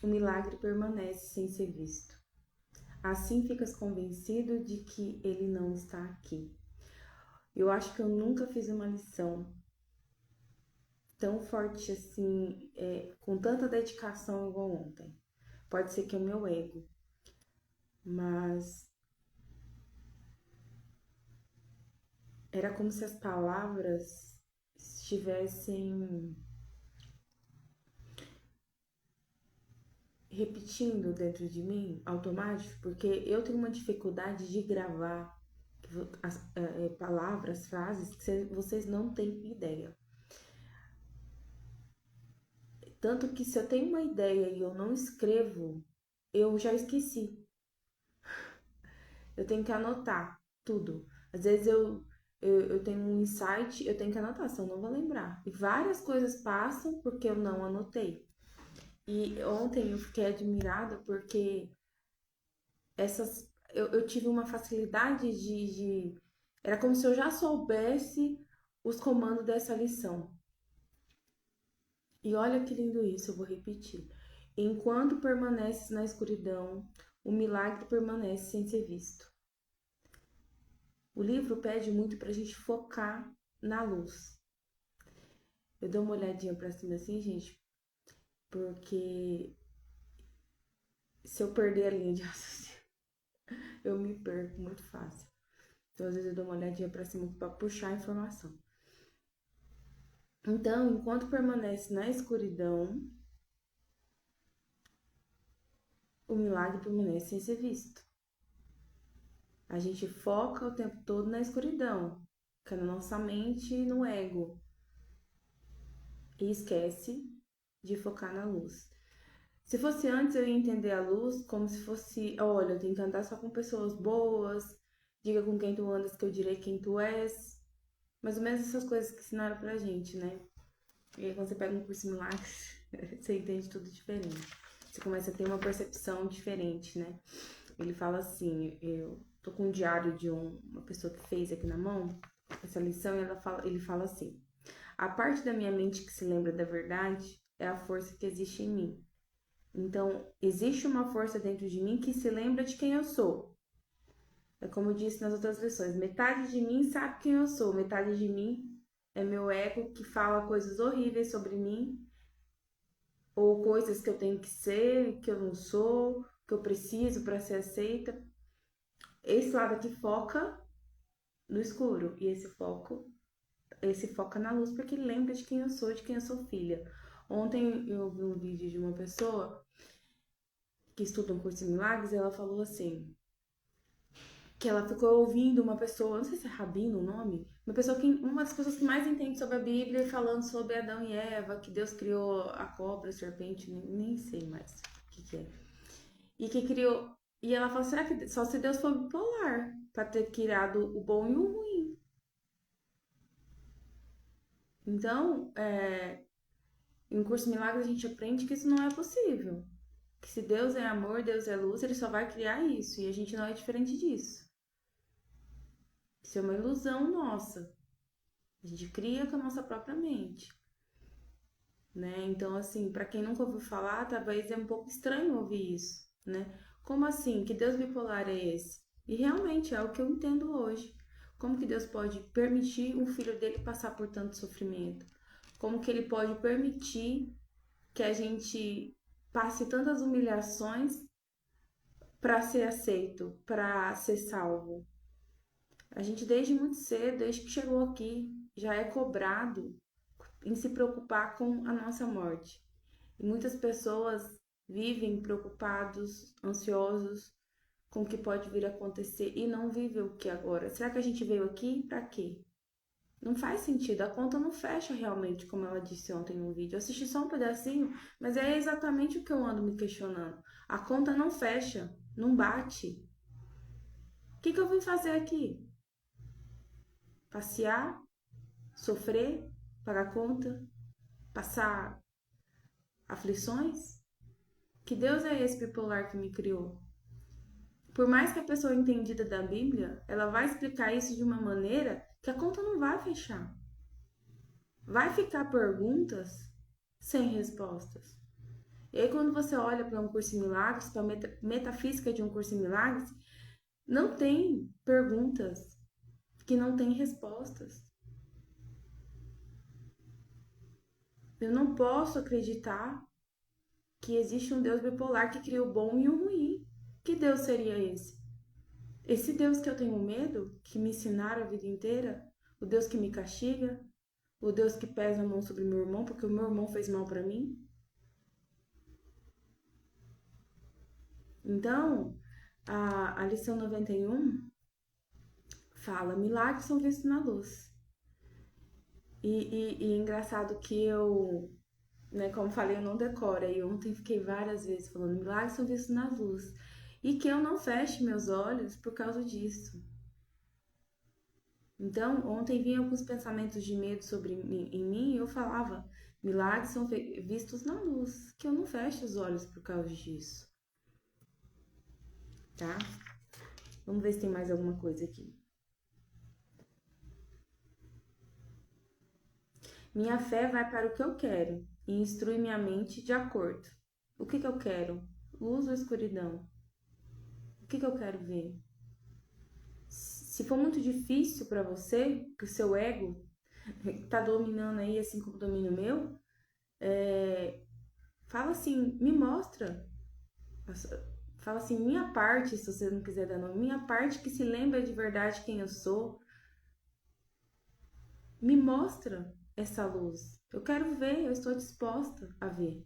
o milagre permanece sem ser visto. Assim ficas convencido de que ele não está aqui. Eu acho que eu nunca fiz uma lição tão forte assim, com tanta dedicação igual ontem. Pode ser que é o meu ego, mas era como se as palavras estivessem repetindo dentro de mim, automático, porque eu tenho uma dificuldade de gravar as palavras, frases que vocês não têm ideia. Tanto que se eu tenho uma ideia e eu não escrevo, eu já esqueci. Eu tenho que anotar tudo. Às vezes eu tenho um insight, eu tenho que anotar, senão eu não vou lembrar. E várias coisas passam porque eu não anotei. E ontem eu fiquei admirada porque eu tive uma facilidade Era como se eu já soubesse os comandos dessa lição. E olha que lindo isso, eu vou repetir. Enquanto permaneces na escuridão, o milagre permanece sem ser visto. O livro pede muito pra gente focar na luz. Eu dou uma olhadinha pra cima assim, gente, porque se eu perder a linha de raciocínio, eu me perco muito fácil. Então, às vezes, eu dou uma olhadinha pra cima pra puxar a informação. Então, enquanto permanece na escuridão, o milagre permanece sem ser visto. A gente foca o tempo todo na escuridão, fica na nossa mente e no ego, e esquece de focar na luz. Se fosse antes, eu ia entender a luz como se fosse: olha, eu tenho que andar só com pessoas boas, diga com quem tu andas que eu direi quem tu és. Mais ou menos essas coisas que ensinaram pra gente, né? E aí, quando você pega um curso Milagres, você entende tudo diferente. Você começa a ter uma percepção diferente, né? Ele fala assim: eu tô com um diário de uma pessoa que fez aqui na mão essa lição e ele fala assim: a parte da minha mente que se lembra da verdade é a força que existe em mim. Então, existe uma força dentro de mim que se lembra de quem eu sou. É como eu disse nas outras lições: metade de mim sabe quem eu sou, metade de mim é meu ego que fala coisas horríveis sobre mim, ou coisas que eu tenho que ser, que eu não sou, que eu preciso para ser aceita. Esse lado aqui foca no escuro e esse foca na luz porque ele lembra de quem eu sou, de quem eu sou filha. Ontem eu vi um vídeo de uma pessoa que estuda um curso de milagres e ela falou assim: que ela ficou ouvindo uma pessoa, não sei se é Rabino o nome, uma das pessoas que mais entende sobre a Bíblia falando sobre Adão e Eva, que Deus criou a cobra, a serpente, nem sei mais o que é. E que criou. E ela falou: será que só se Deus for bipolar para ter criado o bom e o ruim? Então, em Curso Milagres a gente aprende que isso não é possível. Que se Deus é amor, Deus é luz, ele só vai criar isso. E a gente não é diferente disso. Isso é uma ilusão nossa. A gente cria com a nossa própria mente, né? Então, assim, para quem nunca ouviu falar, talvez é um pouco estranho ouvir isso, né? Como assim? Que Deus bipolar é esse? E realmente é o que eu entendo hoje. Como que Deus pode permitir um filho dele passar por tanto sofrimento? Como que ele pode permitir que a gente passe tantas humilhações para ser aceito, para ser salvo? A gente desde muito cedo, desde que chegou aqui, já é cobrado em se preocupar com a nossa morte. E muitas pessoas vivem preocupados, ansiosos com o que pode vir a acontecer e não vivem o que agora. Será que a gente veio aqui para quê? Não faz sentido, a conta não fecha realmente, como ela disse ontem no vídeo. Eu assisti só um pedacinho, mas é exatamente o que eu ando me questionando. A conta não fecha, não bate. O que eu vim fazer aqui? Passear? Sofrer? Pagar conta? Passar aflições? Que Deus é esse bipolar que me criou? Por mais que a pessoa entendida da Bíblia, ela vai explicar isso de uma maneira que a conta não vai fechar. Vai ficar perguntas sem respostas. E aí, quando você olha para um curso em milagres, para a metafísica de um curso em milagres, não tem perguntas que não têm respostas. Eu não posso acreditar que existe um Deus bipolar que cria o bom e o ruim. Que Deus seria esse? Esse Deus que eu tenho medo, que me ensinaram a vida inteira, o Deus que me castiga, o Deus que pesa a mão sobre meu irmão porque o meu irmão fez mal para mim. Então, a lição 91 fala: milagres são vistos na luz. E é engraçado que eu, né, como falei, eu não decoro. E ontem fiquei várias vezes falando: milagres são vistos na luz. E que eu não feche meus olhos por causa disso. Então, ontem vinha alguns pensamentos de medo sobre mim, em mim e eu falava: milagres são vistos na luz. Que eu não feche os olhos por causa disso. Tá? Vamos ver se tem mais alguma coisa aqui. Minha fé vai para o que eu quero e instrui minha mente de acordo. O que eu quero? Luz ou escuridão? O que eu quero ver? Se for muito difícil para você, que o seu ego tá dominando aí, assim como domina o meu, fala assim, me mostra. Fala assim, minha parte, se você não quiser dar nome, minha parte que se lembra de verdade quem eu sou, me mostra essa luz. Eu quero ver, eu estou disposta a ver.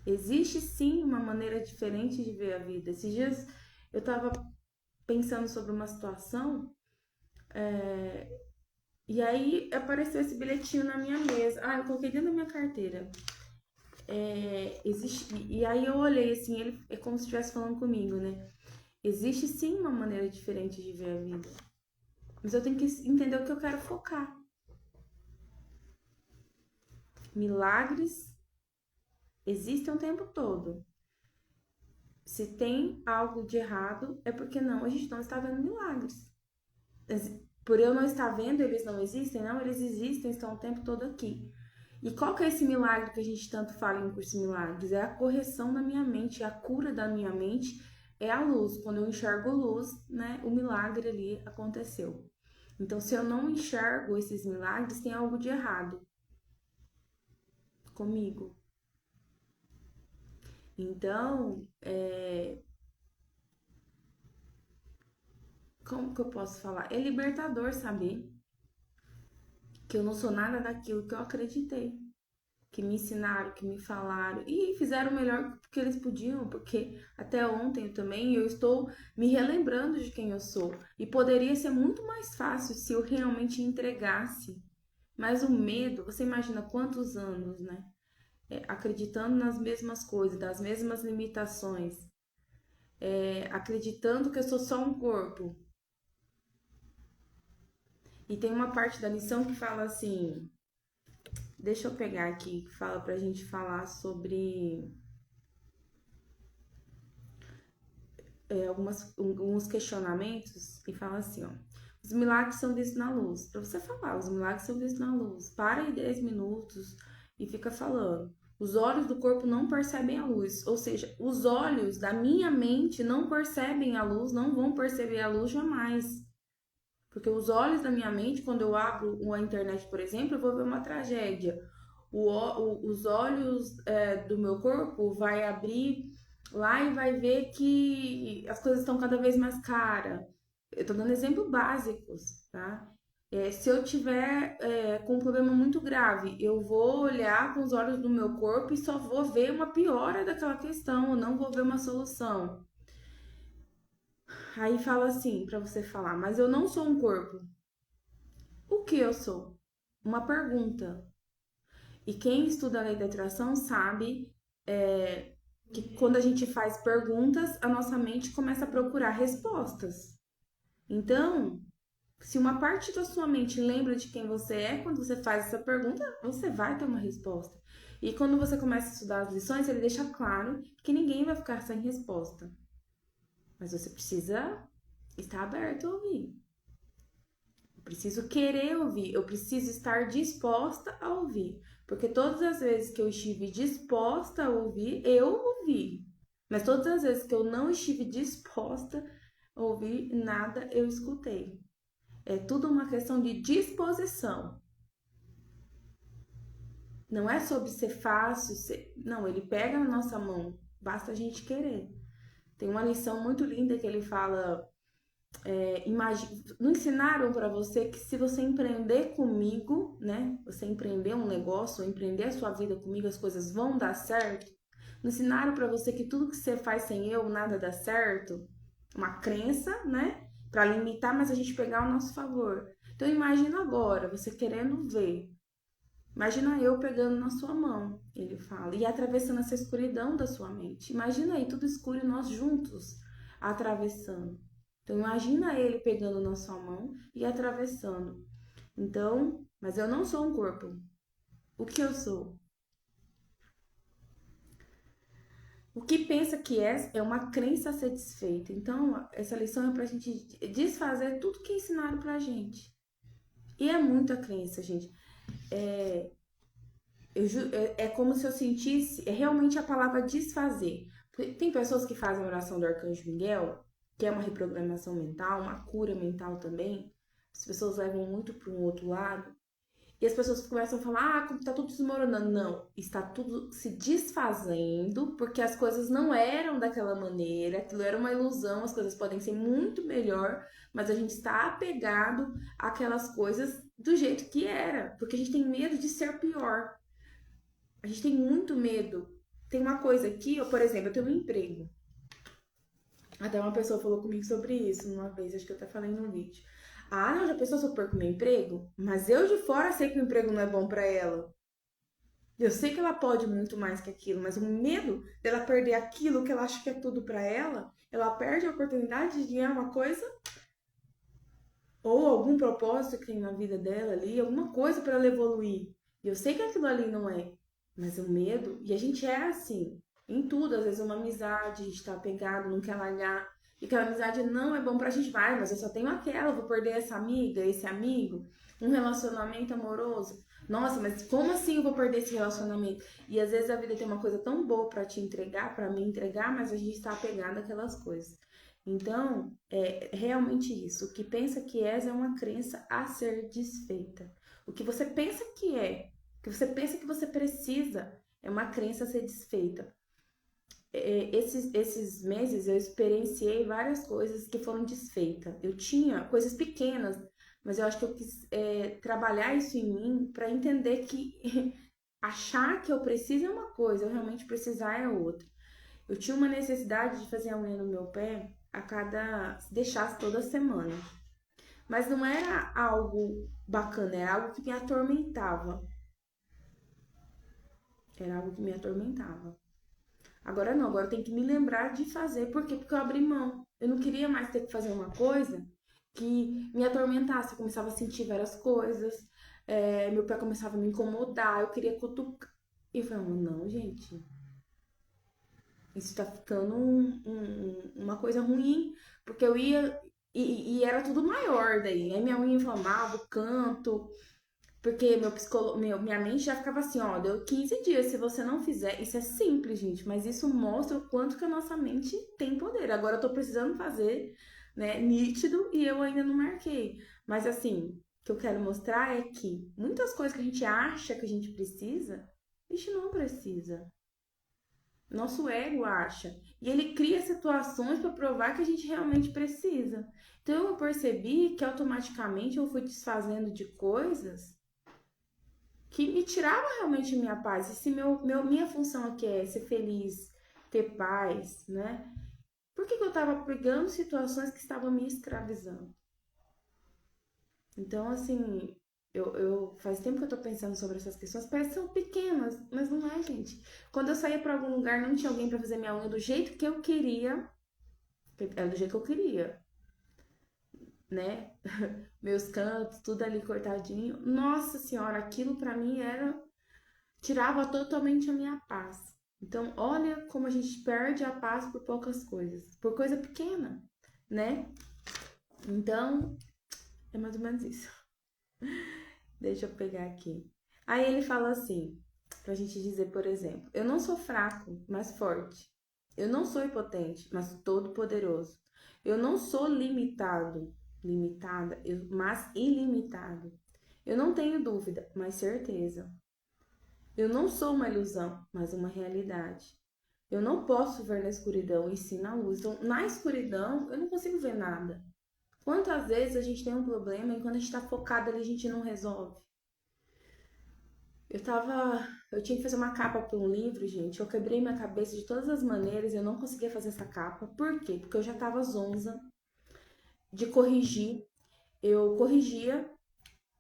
Existe sim uma maneira diferente de ver a vida. Esses dias eu estava pensando sobre uma situação, e aí apareceu esse bilhetinho na minha mesa. Ah, eu coloquei dentro da minha carteira. Existe, e aí eu olhei assim, ele é como se estivesse falando comigo, né? Existe sim uma maneira diferente de ver a vida. Mas eu tenho que entender o que eu quero focar. Milagres existem o tempo todo. Se tem algo de errado, é porque não, a gente não está vendo milagres. Por eu não estar vendo, eles não existem? Não, eles existem, estão o tempo todo aqui. E qual que é esse milagre que a gente tanto fala em curso de milagres? É a correção da minha mente, a cura da minha mente, é a luz. Quando eu enxergo luz, né, o milagre ali aconteceu. Então, se eu não enxergo esses milagres, tem algo de errado comigo. Então, como que eu posso falar? É libertador saber que eu não sou nada daquilo que eu acreditei. Que me ensinaram, que me falaram e fizeram o melhor que eles podiam, porque até ontem também eu estou me relembrando de quem eu sou. E poderia ser muito mais fácil se eu realmente entregasse. Mas o medo, você imagina quantos anos, né? Acreditando nas mesmas coisas, das mesmas limitações, acreditando que eu sou só um corpo. E tem uma parte da lição que fala assim, deixa eu pegar aqui, que fala pra gente falar sobre alguns questionamentos e fala assim, ó. Os milagres são vistos na luz. Para você falar, os milagres são vistos na luz. Para aí 10 minutos e fica falando. Os olhos do corpo não percebem a luz. Ou seja, os olhos da minha mente não percebem a luz, não vão perceber a luz jamais. Porque os olhos da minha mente, quando eu abro a internet, por exemplo, eu vou ver uma tragédia. Os olhos do meu corpo vai abrir lá e vai ver que as coisas estão cada vez mais caras. Eu tô dando exemplos básicos, tá? Se eu tiver com um problema muito grave, eu vou olhar com os olhos do meu corpo e só vou ver uma piora daquela questão, eu não vou ver uma solução. Aí fala assim, pra você falar, mas eu não sou um corpo. O que eu sou? Uma pergunta. E quem estuda a lei da atração sabe que quando a gente faz perguntas, a nossa mente começa a procurar respostas. Então, se uma parte da sua mente lembra de quem você é, quando você faz essa pergunta, você vai ter uma resposta. E quando você começa a estudar as lições, ele deixa claro que ninguém vai ficar sem resposta. Mas você precisa estar aberto a ouvir. Eu preciso querer ouvir, eu preciso estar disposta a ouvir. Porque todas as vezes que eu estive disposta a ouvir, eu ouvi. Mas todas as vezes que eu não estive disposta a ouvir nada, eu escutei. É tudo uma questão de disposição. Não é sobre ser fácil, não, ele pega na nossa mão, basta a gente querer. Tem uma lição muito linda que ele fala, não ensinaram para você que se você empreender comigo, né, você empreender um negócio, ou empreender a sua vida comigo, as coisas vão dar certo? Não ensinaram para você que tudo que você faz sem eu, nada dá certo? Uma crença, né, para limitar, mas a gente pegar ao nosso favor. Então imagina agora, você querendo ver. Imagina eu pegando na sua mão, ele fala, e atravessando essa escuridão da sua mente. Imagina aí, tudo escuro e nós juntos atravessando. Então imagina ele pegando na sua mão e atravessando. Então, mas eu não sou um corpo. O que eu sou? O que pensa que é uma crença a ser desfeita. Então, essa lição é pra gente desfazer tudo que ensinaram pra gente. E é muita crença, gente. É como se eu sentisse, é realmente a palavra desfazer. Tem pessoas que fazem a oração do Arcanjo Miguel, que é uma reprogramação mental, uma cura mental também. As pessoas levam muito para um outro lado. E as pessoas começam a falar, como tá tudo desmoronando. Não, está tudo se desfazendo, porque as coisas não eram daquela maneira, aquilo era uma ilusão, as coisas podem ser muito melhor, mas a gente está apegado àquelas coisas do jeito que era, porque a gente tem medo de ser pior. A gente tem muito medo. Tem uma coisa aqui, por exemplo, eu tenho um emprego. Até uma pessoa falou comigo sobre isso uma vez, acho que eu até falei no vídeo. Ah, não, já pensou se eu perco meu emprego? Mas eu de fora sei que o emprego não é bom pra ela. Eu sei que ela pode muito mais que aquilo, mas o medo dela perder aquilo que ela acha que é tudo pra ela, ela perde a oportunidade de ganhar uma coisa ou algum propósito que tem na vida dela ali, alguma coisa pra ela evoluir. E eu sei que aquilo ali não é, mas o medo, e a gente é assim, em tudo, às vezes uma amizade, a gente tá apegado, não quer largar, e aquela amizade não é bom pra gente, vai, mas eu só tenho aquela, vou perder essa amiga, esse amigo, um relacionamento amoroso. Nossa, mas como assim eu vou perder esse relacionamento? E às vezes a vida tem uma coisa tão boa pra te entregar, pra me entregar, mas a gente tá apegado àquelas coisas. Então, é realmente isso. O que pensa que é uma crença a ser desfeita. O que você pensa que é, o que você pensa que você precisa, é uma crença a ser desfeita. Esses meses eu experienciei várias coisas que foram desfeitas. Eu tinha coisas pequenas, mas eu acho que eu quis trabalhar isso em mim para entender que achar que eu preciso é uma coisa, eu realmente precisar é outra. Eu tinha uma necessidade de fazer a unha no meu pé a cada. Deixasse toda semana. Mas não era algo bacana, era algo que me atormentava. Era algo que me atormentava. Agora não, agora eu tenho que me lembrar de fazer. Por quê? Porque eu abri mão. Eu não queria mais ter que fazer uma coisa que me atormentasse. Eu começava a sentir várias coisas, meu pé começava a me incomodar, eu queria cutucar. E eu falava, não, gente, isso tá ficando uma coisa ruim, porque eu ia e era tudo maior daí. Aí minha unha inflamava, o canto, porque minha mente já ficava assim, ó, deu 15 dias, se você não fizer, isso é simples, gente, mas isso mostra o quanto que a nossa mente tem poder. Agora eu tô precisando fazer, né, nítido e eu ainda não marquei. Mas assim, o que eu quero mostrar é que muitas coisas que a gente acha que a gente precisa, a gente não precisa. Nosso ego acha. E ele cria situações para provar que a gente realmente precisa. Então eu percebi que automaticamente eu fui desfazendo de coisas que me tirava realmente minha paz. E se minha função aqui é ser feliz, ter paz, né? Por que eu estava pegando situações que estavam me escravizando? Então, assim, faz tempo que eu tô pensando sobre essas questões, parece que são pequenas, mas não é, gente. Quando eu saía pra algum lugar, não tinha alguém pra fazer minha unha do jeito que eu queria, era do jeito que eu queria, né? Meus cantos, tudo ali cortadinho. Nossa senhora, aquilo pra mim tirava totalmente a minha paz. Então, olha como a gente perde a paz por poucas coisas, por coisa pequena, né? Então, é mais ou menos isso. Deixa eu pegar aqui. Aí ele fala assim, pra gente dizer, por exemplo, eu não sou fraco, mas forte. Eu não sou impotente, mas todo poderoso. Eu não sou limitado, limitada, mas ilimitado. Eu não tenho dúvida, mas certeza. Eu não sou uma ilusão, mas uma realidade. Eu não posso ver na escuridão e sim na luz. Então, na escuridão, eu não consigo ver nada. Quantas vezes a gente tem um problema e quando a gente tá focado ali, a gente não resolve? Eu tinha que fazer uma capa para um livro, gente. Eu quebrei minha cabeça de todas as maneiras e eu não conseguia fazer essa capa. Por quê? Porque eu já tava zonza de corrigir. Eu corrigia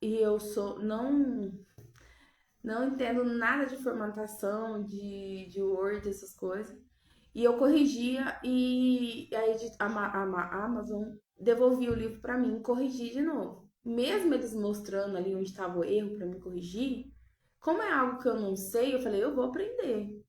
e eu sou não entendo nada de formatação, de Word, essas coisas. E eu corrigia e a Amazon devolvia o livro para mim, corrigir de novo. Mesmo eles mostrando ali onde estava o erro para me corrigir, como é algo que eu não sei, eu falei, eu vou aprender.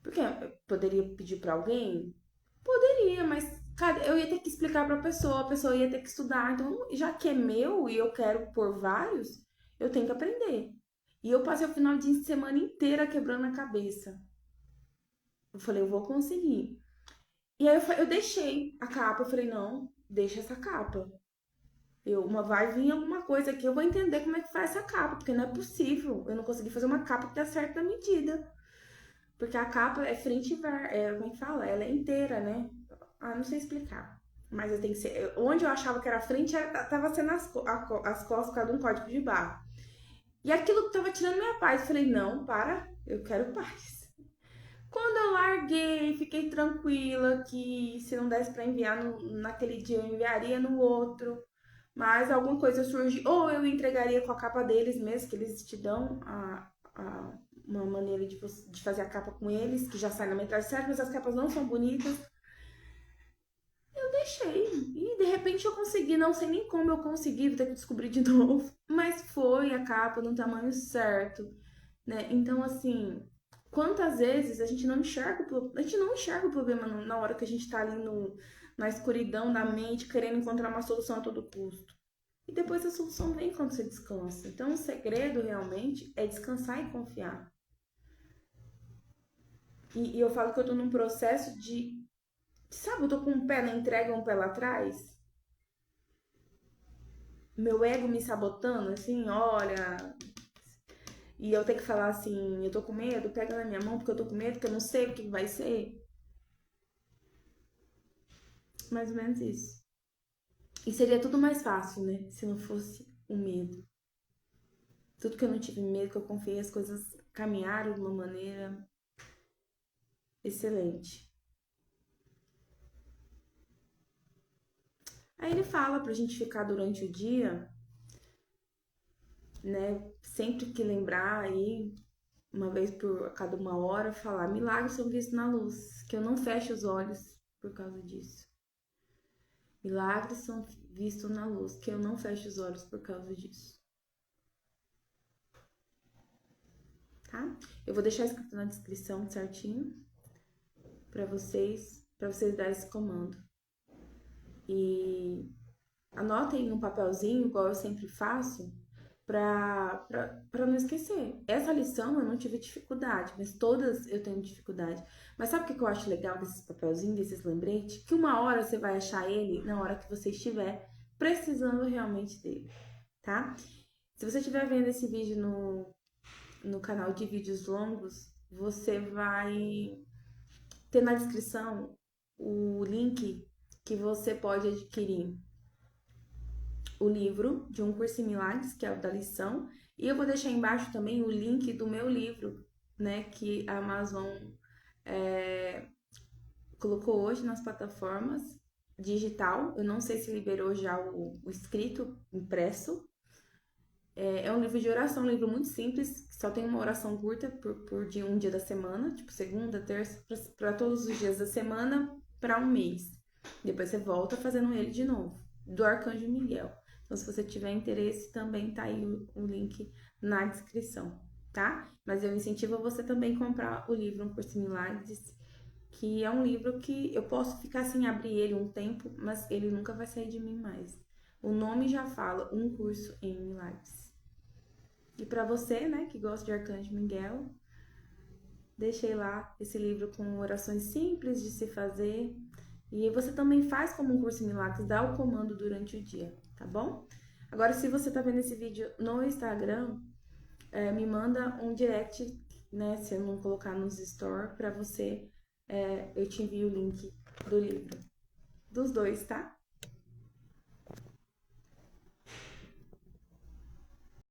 Porque eu poderia pedir para alguém? Poderia, mas cara, eu ia ter que explicar para a pessoa ia ter que estudar. Então, já que é meu e eu quero por vários, eu tenho que aprender. E eu passei o final de semana inteira quebrando a cabeça. Eu falei, eu vou conseguir. E aí eu deixei a capa, eu falei, não, deixa essa capa. Vai vir alguma coisa aqui, eu vou entender como é que faz essa capa, porque não é possível. Eu não consegui fazer uma capa que dá certo na medida. Porque a capa é frente e como é que fala? Ela é inteira, né? Ah, não sei explicar. Mas tem que ser. Onde eu achava que era a frente, tava sendo as costas por causa de um código de barra. E aquilo tava tirando minha paz. Eu falei, não, para, eu quero paz. Quando eu larguei, fiquei tranquila que se não desse pra enviar naquele dia, eu enviaria no outro. Mas alguma coisa surge, ou eu entregaria com a capa deles mesmo, que eles te dão uma maneira de fazer a capa com eles, que já sai na metragem certa, mas as capas não são bonitas. Eu deixei. E de repente eu consegui, não sei nem como eu consegui, vou ter que descobrir de novo. Mas foi a capa no tamanho certo, né? Então, assim, quantas vezes a gente não enxerga o problema na hora que a gente tá ali na escuridão da mente, querendo encontrar uma solução a todo custo. E depois a solução vem quando você descansa. Então, o segredo realmente é descansar e confiar. E eu falo que eu tô num processo sabe, eu tô com um pé na entrega e um pé lá atrás. Meu ego me sabotando, assim, olha. E eu tenho que falar assim, eu tô com medo, pega na minha mão porque eu tô com medo, porque eu não sei o que vai ser. Mais ou menos isso. E seria tudo mais fácil, né? Se não fosse o medo. Tudo que eu não tive medo, que eu confiei, as coisas caminharam de uma maneira excelente. Aí ele fala pra gente ficar durante o dia, né? Sempre que lembrar aí, uma vez por cada uma hora, falar: milagres são vistos na luz, que eu não feche os olhos por causa disso. Milagres são vistos na luz, que eu não feche os olhos por causa disso. Tá? Eu vou deixar escrito na descrição certinho para vocês darem esse comando. E anotem um papelzinho, igual eu sempre faço, para não esquecer. Essa lição eu não tive dificuldade, mas todas eu tenho dificuldade. Mas sabe o que eu acho legal desses papelzinhos, desses lembretes? Que uma hora você vai achar ele na hora que você estiver precisando realmente dele, tá? Se você estiver vendo esse vídeo no canal de vídeos longos, você vai ter na descrição o link que você pode adquirir o livro de Um Curso em Milagres, que é o da lição, e eu vou deixar embaixo também o link do meu livro, né, que a Amazon é, colocou hoje nas plataformas digital. Eu não sei se liberou já o escrito impresso. É um livro de oração, um livro muito simples, que só tem uma oração curta por dia, um dia da semana, tipo segunda, terça, para todos os dias da semana, para um mês. Depois você volta fazendo ele de novo, do Arcanjo Miguel. Então, se você tiver interesse, também tá aí o link na descrição, tá? Mas eu incentivo você também a comprar o livro Um Curso em Milagres, que é um livro que eu posso ficar sem abrir ele um tempo, mas ele nunca vai sair de mim mais. O nome já fala Um Curso em Milagres. E para você, né, que gosta de Arcanjo Miguel, deixei lá esse livro com orações simples de se fazer. E você também faz como um curso em milagres, dá o comando durante o dia, tá bom? Agora, se você tá vendo esse vídeo no Instagram, me manda um direct, né, se eu não colocar nos store, pra você, eu te envio o link do livro. Dos dois, tá?